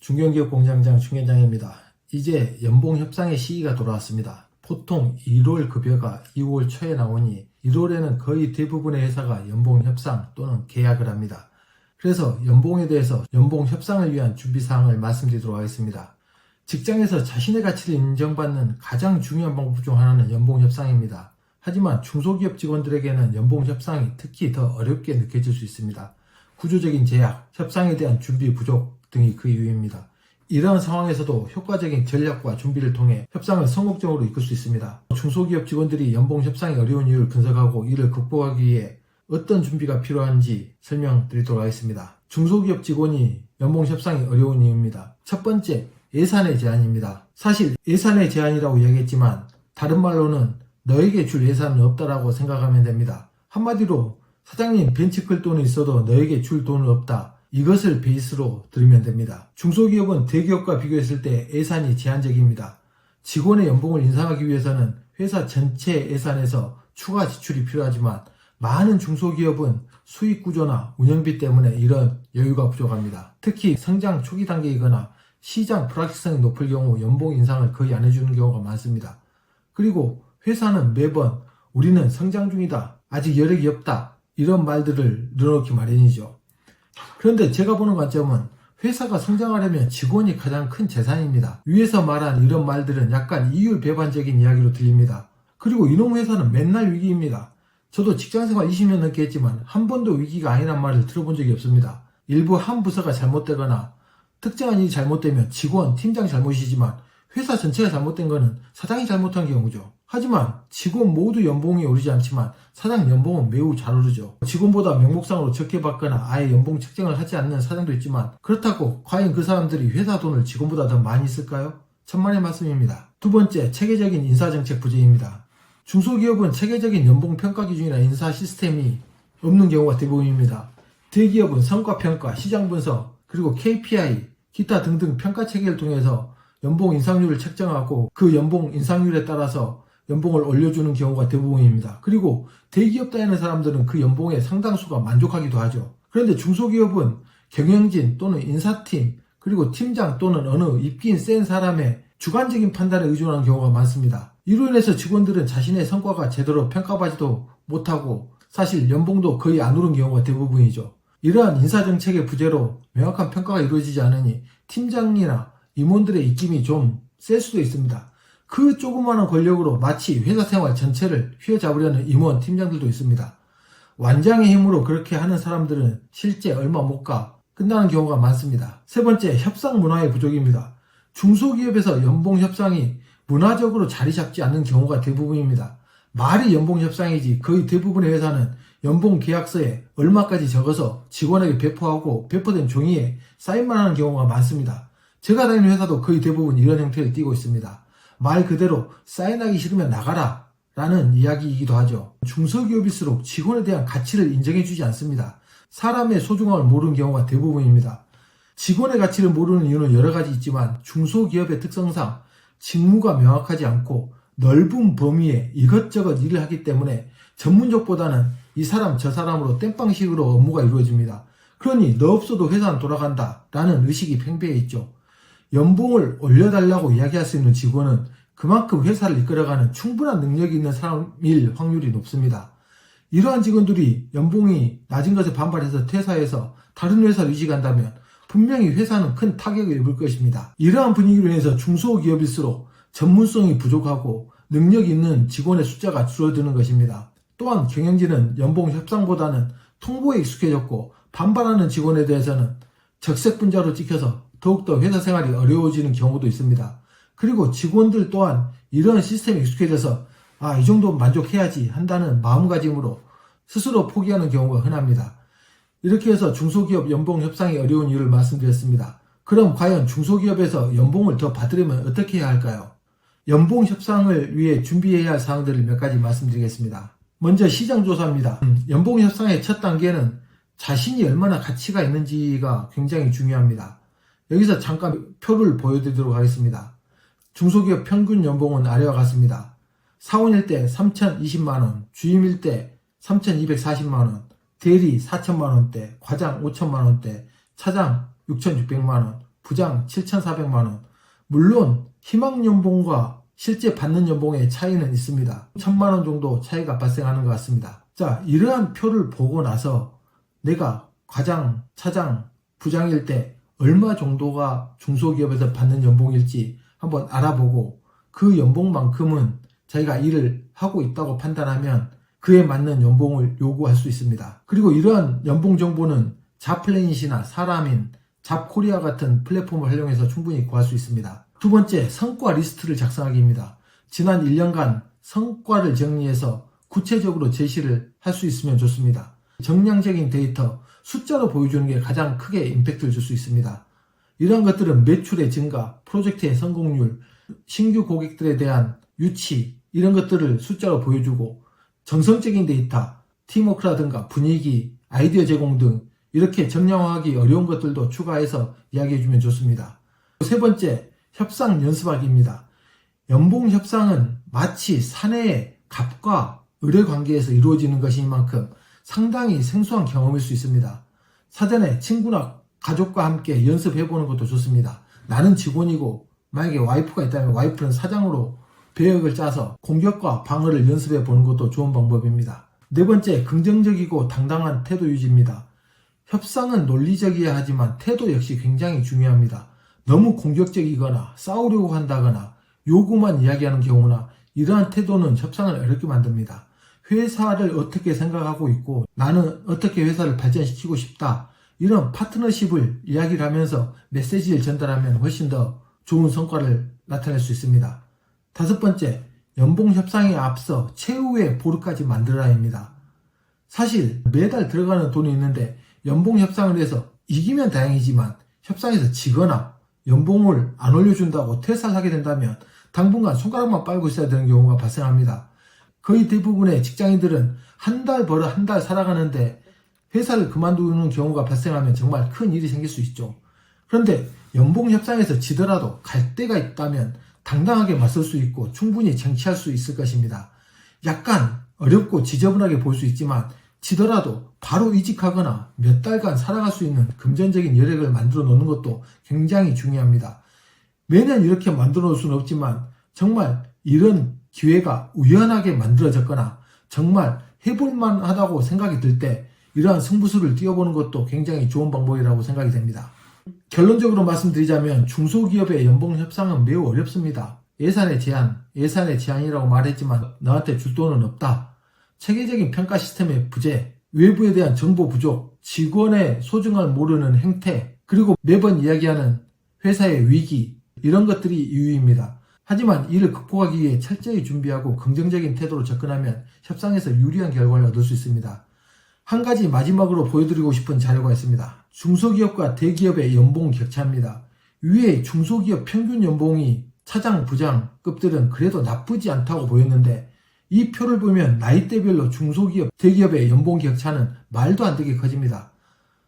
중견기업 공장장 중견장입니다. 이제 연봉 협상의 시기가 돌아왔습니다. 보통 1월 급여가 2월 초에 나오니 1월에는 거의 대부분의 회사가 연봉 협상 또는 계약을 합니다. 그래서 연봉에 대해서 연봉 협상을 위한 준비사항을 말씀드리도록 하겠습니다. 직장에서 자신의 가치를 인정받는 가장 중요한 방법 중 하나는 연봉 협상입니다. 하지만 중소기업 직원들에게는 연봉 협상이 특히 더 어렵게 느껴질 수 있습니다. 구조적인 제약, 협상에 대한 준비 부족 등이 그 이유입니다. 이러한 상황에서도 효과적인 전략과 준비를 통해 협상을 성공적으로 이끌 수 있습니다. 중소기업 직원들이 연봉 협상이 어려운 이유를 분석하고 이를 극복하기 위해 어떤 준비가 필요한지 설명드리도록 하겠습니다. 중소기업 직원이 연봉 협상이 어려운 이유입니다. 첫 번째, 예산의 제한입니다. 사실 예산의 제한이라고 이야기했지만 다른 말로는 너에게 줄 예산은 없다라고 생각하면 됩니다. 한마디로 사장님 벤치 클 돈은 있어도 너에게 줄 돈은 없다. 이것을 베이스로 들으면 됩니다. 중소기업은 대기업과 비교했을 때 예산이 제한적입니다. 직원의 연봉을 인상하기 위해서는 회사 전체 예산에서 추가 지출이 필요하지만 많은 중소기업은 수익 구조나 운영비 때문에 이런 여유가 부족합니다. 특히 성장 초기 단계이거나 시장 불확실성이 높을 경우 연봉 인상을 거의 안 해주는 경우가 많습니다. 그리고 회사는 매번 우리는 성장 중이다, 아직 여력이 없다, 이런 말들을 늘어놓기 마련이죠. 그런데 제가 보는 관점은 회사가 성장하려면 직원이 가장 큰 재산입니다. 위에서 말한 이런 말들은 약간 이율배반적인 이야기로 들립니다. 그리고 이놈 회사는 맨날 위기입니다. 저도 직장생활 20년 넘게 했지만 한 번도 위기가 아니란 말을 들어본 적이 없습니다. 일부 한 부서가 잘못되거나 특정한 일이 잘못되면 직원, 팀장 잘못이지만 회사 전체가 잘못된 것은 사장이 잘못한 경우죠. 하지만 직원 모두 연봉이 오르지 않지만 사장 연봉은 매우 잘 오르죠. 직원보다 명목상으로 적게 받거나 아예 연봉 책정을 하지 않는 사장도 있지만 그렇다고 과연 그 사람들이 회사 돈을 직원보다 더 많이 쓸까요? 천만의 말씀입니다. 두 번째, 체계적인 인사정책 부재입니다. 중소기업은 체계적인 연봉 평가 기준이나 인사 시스템이 없는 경우가 대부분입니다. 대기업은 성과평가, 시장 분석, 그리고 KPI, 기타 등등 평가 체계를 통해서 연봉 인상률을 책정하고 그 연봉 인상률에 따라서 연봉을 올려주는 경우가 대부분입니다. 그리고 대기업 다니는 사람들은 그 연봉에 상당수가 만족하기도 하죠. 그런데 중소기업은 경영진 또는 인사팀, 그리고 팀장 또는 어느 입기인 센 사람의 주관적인 판단에 의존하는 경우가 많습니다. 이로 인해서 직원들은 자신의 성과가 제대로 평가받지도 못하고 사실 연봉도 거의 안 오른 경우가 대부분이죠. 이러한 인사정책의 부재로 명확한 평가가 이루어지지 않으니 팀장이나 임원들의 입김이 좀 셀 수도 있습니다. 그 조그마한 권력으로 마치 회사 생활 전체를 휘어잡으려는 임원, 팀장들도 있습니다. 완장의 힘으로 그렇게 하는 사람들은 실제 얼마 못 가 끝나는 경우가 많습니다. 세 번째, 협상 문화의 부족입니다. 중소기업에서 연봉 협상이 문화적으로 자리 잡지 않는 경우가 대부분입니다. 말이 연봉 협상이지 거의 대부분의 회사는 연봉 계약서에 얼마까지 적어서 직원에게 배포하고 배포된 종이에 사인만 하는 경우가 많습니다. 제가 다니는 회사도 거의 대부분 이런 형태를 띠고 있습니다. 말 그대로 사인하기 싫으면 나가라 라는 이야기이기도 하죠. 중소기업일수록 직원에 대한 가치를 인정해주지 않습니다. 사람의 소중함을 모르는 경우가 대부분입니다. 직원의 가치를 모르는 이유는 여러 가지 있지만 중소기업의 특성상 직무가 명확하지 않고 넓은 범위에 이것저것 일을 하기 때문에 전문적보다는 이 사람 저 사람으로 땜빵식으로 업무가 이루어집니다. 그러니 너 없어도 회사는 돌아간다 라는 의식이 팽배해 있죠. 연봉을 올려달라고 이야기할 수 있는 직원은 그만큼 회사를 이끌어가는 충분한 능력이 있는 사람일 확률이 높습니다. 이러한 직원들이 연봉이 낮은 것에 반발해서 퇴사해서 다른 회사로 이직한다면 분명히 회사는 큰 타격을 입을 것입니다. 이러한 분위기로 인해서 중소기업일수록 전문성이 부족하고 능력 있는 직원의 숫자가 줄어드는 것입니다. 또한 경영진은 연봉 협상보다는 통보에 익숙해졌고 반발하는 직원에 대해서는 적색분자로 찍혀서 더욱더 회사 생활이 어려워지는 경우도 있습니다. 그리고 직원들 또한 이런 시스템에 익숙해져서 이 정도는 만족해야지 한다는 마음가짐으로 스스로 포기하는 경우가 흔합니다. 이렇게 해서 중소기업 연봉 협상이 어려운 이유를 말씀드렸습니다. 그럼 과연 중소기업에서 연봉을 더 받으려면 어떻게 해야 할까요? 연봉 협상을 위해 준비해야 할 사항들을 몇 가지 말씀드리겠습니다. 먼저 시장조사입니다. 연봉 협상의 첫 단계는 자신이 얼마나 가치가 있는지가 굉장히 중요합니다. 여기서 잠깐 표를 보여드리도록 하겠습니다. 중소기업 평균 연봉은 아래와 같습니다. 사원일 때 3,020만원, 주임일 때 3,240만원, 대리 4,000만원대, 과장 5,000만원대, 차장 6,600만원, 부장 7,400만원. 물론 희망연봉과 실제 받는 연봉의 차이는 있습니다. 1,000만원 정도 차이가 발생하는 것 같습니다. 자, 이러한 표를 보고 나서 내가 과장, 차장, 부장일 때 얼마 정도가 중소기업에서 받는 연봉일지 한번 알아보고 그 연봉만큼은 자기가 일을 하고 있다고 판단하면 그에 맞는 연봉을 요구할 수 있습니다. 그리고 이러한 연봉 정보는 잡플래닛이나 사람인, 잡코리아 같은 플랫폼을 활용해서 충분히 구할 수 있습니다. 두 번째, 성과 리스트를 작성하기입니다. 지난 1년간 성과를 정리해서 구체적으로 제시를 할 수 있으면 좋습니다. 정량적인 데이터, 숫자로 보여주는 게 가장 크게 임팩트를 줄 수 있습니다. 이러한 것들은 매출의 증가, 프로젝트의 성공률, 신규 고객들에 대한 유치, 이런 것들을 숫자로 보여주고 정성적인 데이터, 팀워크라든가 분위기, 아이디어 제공 등 이렇게 정량화하기 어려운 것들도 추가해서 이야기해주면 좋습니다. 세 번째, 협상 연습하기입니다. 연봉 협상은 마치 사내의 갑과 을의 관계에서 이루어지는 것인 만큼 상당히 생소한 경험일 수 있습니다. 사전에 친구나 가족과 함께 연습해보는 것도 좋습니다. 나는 직원이고 만약에 와이프가 있다면 와이프는 사장으로 배역을 짜서 공격과 방어를 연습해보는 것도 좋은 방법입니다. 네 번째, 긍정적이고 당당한 태도 유지입니다. 협상은 논리적이어야 하지만 태도 역시 굉장히 중요합니다. 너무 공격적이거나 싸우려고 한다거나 요구만 이야기하는 경우나 이러한 태도는 협상을 어렵게 만듭니다. 회사를 어떻게 생각하고 있고 나는 어떻게 회사를 발전시키고 싶다, 이런 파트너십을 이야기를 하면서 메시지를 전달하면 훨씬 더 좋은 성과를 나타낼 수 있습니다. 다섯 번째, 연봉 협상에 앞서 최후의 보루까지 만들어라입니다. 사실 매달 들어가는 돈이 있는데 연봉 협상을 해서 이기면 다행이지만 협상에서 지거나 연봉을 안 올려준다고 퇴사를 하게 된다면 당분간 손가락만 빨고 있어야 되는 경우가 발생합니다. 거의 대부분의 직장인들은 한 달 벌어 한 달 살아가는데 회사를 그만두는 경우가 발생하면 정말 큰 일이 생길 수 있죠. 그런데 연봉 협상에서 지더라도 갈 데가 있다면 당당하게 맞설 수 있고 충분히 쟁취할 수 있을 것입니다. 약간 어렵고 지저분하게 보일 수 있지만 지더라도 바로 이직하거나 몇 달간 살아갈 수 있는 금전적인 여력을 만들어 놓는 것도 굉장히 중요합니다. 매년 이렇게 만들어 놓을 수는 없지만 정말 이런 기회가 우연하게 만들어졌거나 정말 해볼만 하다고 생각이 들 때 이러한 승부수를 띄워보는 것도 굉장히 좋은 방법이라고 생각이 됩니다. 결론적으로 말씀드리자면 중소기업의 연봉 협상은 매우 어렵습니다. 예산의 제한이라고 말했지만 너한테 줄 돈은 없다. 체계적인 평가 시스템의 부재, 외부에 대한 정보 부족, 직원의 소중함을 모르는 행태, 그리고 매번 이야기하는 회사의 위기, 이런 것들이 이유입니다. 하지만 이를 극복하기 위해 철저히 준비하고 긍정적인 태도로 접근하면 협상에서 유리한 결과를 얻을 수 있습니다. 한 가지 마지막으로 보여드리고 싶은 자료가 있습니다. 중소기업과 대기업의 연봉 격차입니다. 위에 중소기업 평균 연봉이 차장, 부장급들은 그래도 나쁘지 않다고 보였는데 이 표를 보면 나이대별로 중소기업, 대기업의 연봉 격차는 말도 안 되게 커집니다.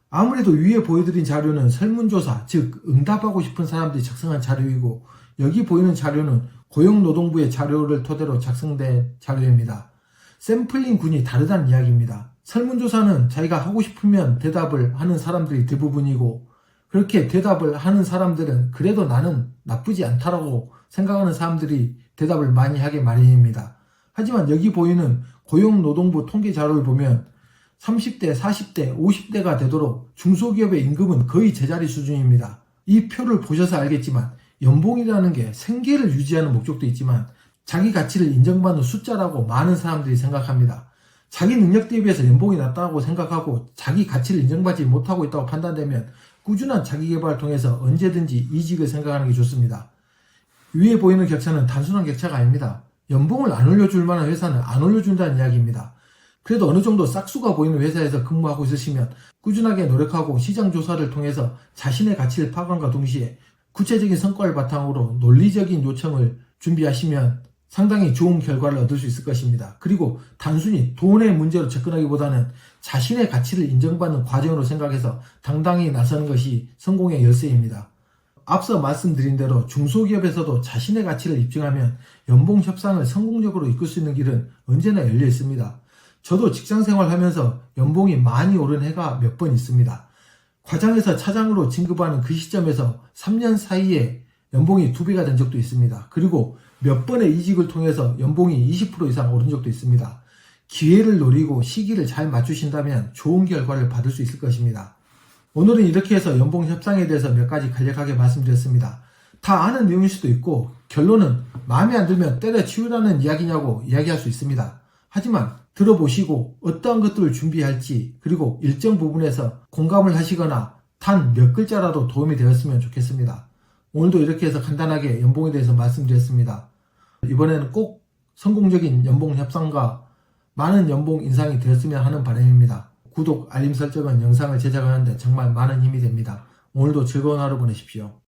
아무래도 위에 보여드린 자료는 설문조사, 즉 응답하고 싶은 사람들이 작성한 자료이고 여기 보이는 자료는 고용노동부의 자료를 토대로 작성된 자료입니다. 샘플링군이 다르다는 이야기입니다. 설문조사는 자기가 하고 싶으면 대답을 하는 사람들이 대부분이고 그렇게 대답을 하는 사람들은 그래도 나는 나쁘지 않다라고 생각하는 사람들이 대답을 많이 하게 마련입니다. 하지만 여기 보이는 고용노동부 통계 자료를 보면 30대, 40대, 50대가 되도록 중소기업의 임금은 거의 제자리 수준입니다. 이 표를 보셔서 알겠지만 연봉이라는 게 생계를 유지하는 목적도 있지만 자기 가치를 인정받는 숫자라고 많은 사람들이 생각합니다. 자기 능력 대비해서 연봉이 낮다고 생각하고 자기 가치를 인정받지 못하고 있다고 판단되면 꾸준한 자기개발을 통해서 언제든지 이직을 생각하는 게 좋습니다. 위에 보이는 격차는 단순한 격차가 아닙니다. 연봉을 안 올려줄 만한 회사는 안 올려준다는 이야기입니다. 그래도 어느 정도 싹수가 보이는 회사에서 근무하고 있으시면 꾸준하게 노력하고 시장 조사를 통해서 자신의 가치를 파악함과 동시에 구체적인 성과를 바탕으로 논리적인 요청을 준비하시면 상당히 좋은 결과를 얻을 수 있을 것입니다. 그리고 단순히 돈의 문제로 접근하기보다는 자신의 가치를 인정받는 과정으로 생각해서 당당히 나서는 것이 성공의 열쇠입니다. 앞서 말씀드린 대로 중소기업에서도 자신의 가치를 입증하면 연봉 협상을 성공적으로 이끌 수 있는 길은 언제나 열려 있습니다. 저도 직장생활 하면서 연봉이 많이 오른 해가 몇 번 있습니다. 과장에서 차장으로 진급하는 그 시점에서 3년 사이에 연봉이 2배가 된 적도 있습니다. 그리고 몇 번의 이직을 통해서 연봉이 20% 이상 오른 적도 있습니다. 기회를 노리고 시기를 잘 맞추신다면 좋은 결과를 받을 수 있을 것입니다. 오늘은 이렇게 해서 연봉 협상에 대해서 몇 가지 간략하게 말씀드렸습니다. 다 아는 내용일 수도 있고 결론은 마음에 안 들면 때려치우라는 이야기냐고 이야기할 수 있습니다. 하지만 들어보시고 어떠한 것들을 준비할지 그리고 일정 부분에서 공감을 하시거나 단 몇 글자라도 도움이 되었으면 좋겠습니다. 오늘도 이렇게 해서 간단하게 연봉에 대해서 말씀드렸습니다. 이번에는 꼭 성공적인 연봉 협상과 많은 연봉 인상이 되었으면 하는 바람입니다. 구독, 알림 설정은 영상을 제작하는데 정말 많은 힘이 됩니다. 오늘도 즐거운 하루 보내십시오.